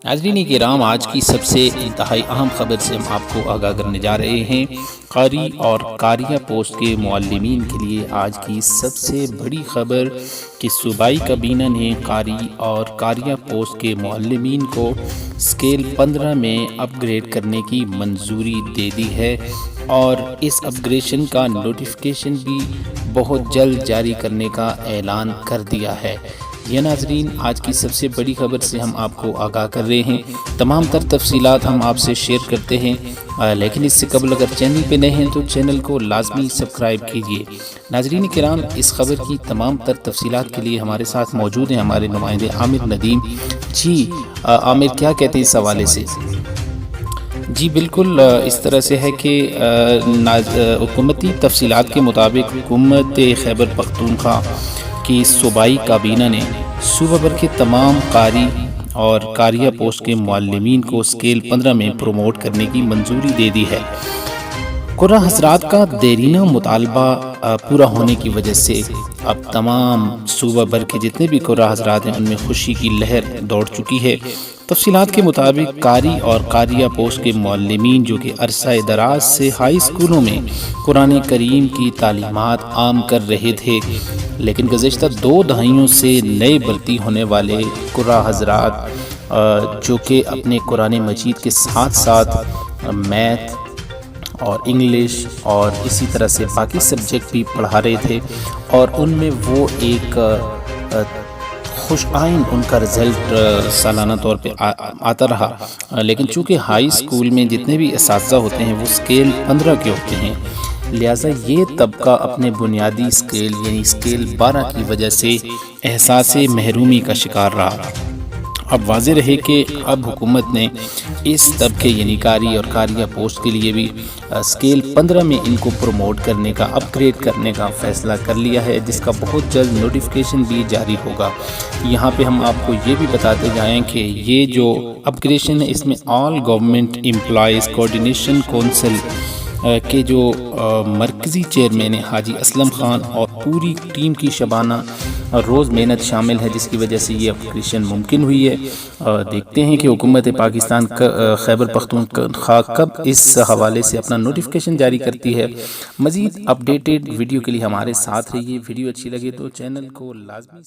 ناظرین کرام، آج کی سب سے انتہائی اہم خبر سے ہم آپ کو آگاہ کرنے جا رہے ہیں۔ قاری اور قاریہ پوسٹ کے معلمین کے لیے آج کی سب سے بڑی خبر کہ صوبائی کابینہ نے قاری اور قاریہ پوسٹ کے معلمین کو اسکیل 15 میں اپ گریڈ کرنے کی منظوری دے دی ہے، اور اس اپ گریڈیشن کا نوٹیفیکیشن بھی بہت جلد جاری کرنے کا اعلان کر دیا ہے۔ یہ ناظرین آج کی سب سے بڑی خبر سے ہم آپ کو آگاہ کر رہے ہیں۔ تمام تر تفصیلات ہم آپ سے شیئر کرتے ہیں، لیکن اس سے قبل اگر چینل پہ نئے ہیں تو چینل کو لازمی سبسکرائب کیجیے۔ ناظرین کرام، اس خبر کی تمام تر تفصیلات کے لیے ہمارے ساتھ موجود ہیں ہمارے نمائندے عامر ندیم جی۔ عامر، کیا کہتے ہیں اس حوالے سے؟ جی بالکل اس طرح سے ہے کہ حکومتی تفصیلات کے مطابق حکومت خیبر پختونخوا کی صوبائی کابینہ نے صوبہ بھر کے تمام قاری اور قاریہ پوسٹ کے معلمین کو اسکیل 15 میں پروموٹ کرنے کی منظوری دے دی ہے۔ قرہ حضرات کا دیرینہ مطالبہ پورا ہونے کی وجہ سے اب تمام صوبہ بھر کے جتنے بھی قرہ حضرات ہیں ان میں خوشی کی لہر دوڑ چکی ہے۔ تفصیلات کے مطابق قاری اور قاریہ پوسٹ کے معلمین جو کہ عرصہ دراز سے ہائی اسکولوں میں قرآن کریم کی تعلیمات عام کر رہے تھے، لیکن گزشتہ 2 دہائیوں سے نئے بھرتی ہونے والے قرہ حضرات جو کہ اپنے قرآن مجید کے ساتھ ساتھ میتھ اور انگلش اور اسی طرح سے باقی سبجیکٹ بھی پڑھا رہے تھے، اور ان میں وہ ایک خوش آئند ان کا رزلٹ سالانہ طور پہ آتا رہا، لیکن چونکہ ہائی اسکول میں جتنے بھی اساتذہ ہوتے ہیں وہ اسکیل 15 کے ہوتے ہیں، لہٰذا یہ طبقہ اپنے بنیادی اسکیل یعنی اسکیل 12 کی وجہ سے احساس محرومی کا شکار رہا۔ اب واضح رہے کہ اب حکومت نے اس طبقے یعنی قاری اور قاریہ پوسٹ کے لیے بھی اسکیل 15 میں ان کو پروموٹ کرنے کا، اپ گریڈ کرنے کا فیصلہ کر لیا ہے، جس کا بہت جلد نوٹیفیکیشن بھی جاری ہوگا۔ یہاں پہ ہم آپ کو یہ بھی بتاتے جائیں کہ یہ جو اپ گریڈیشن ہے اس میں آل گورنمنٹ امپلائیز کوآرڈینیشن کونسل کے جو مرکزی چیئرمین حاجی اسلم خان اور پوری ٹیم کی شبانہ روز محنت شامل ہے، جس کی وجہ سے یہ اپگریڈیشن ممکن ہوئی ہے۔ دیکھتے ہیں کہ حکومت پاکستان خیبر پختونخوا کب اس حوالے سے اپنا نوٹیفیکیشن جاری کرتی ہے۔ مزید اپڈیٹڈ ویڈیو کے لیے ہمارے ساتھ رہیے۔ ویڈیو اچھی لگے تو چینل کو لازمی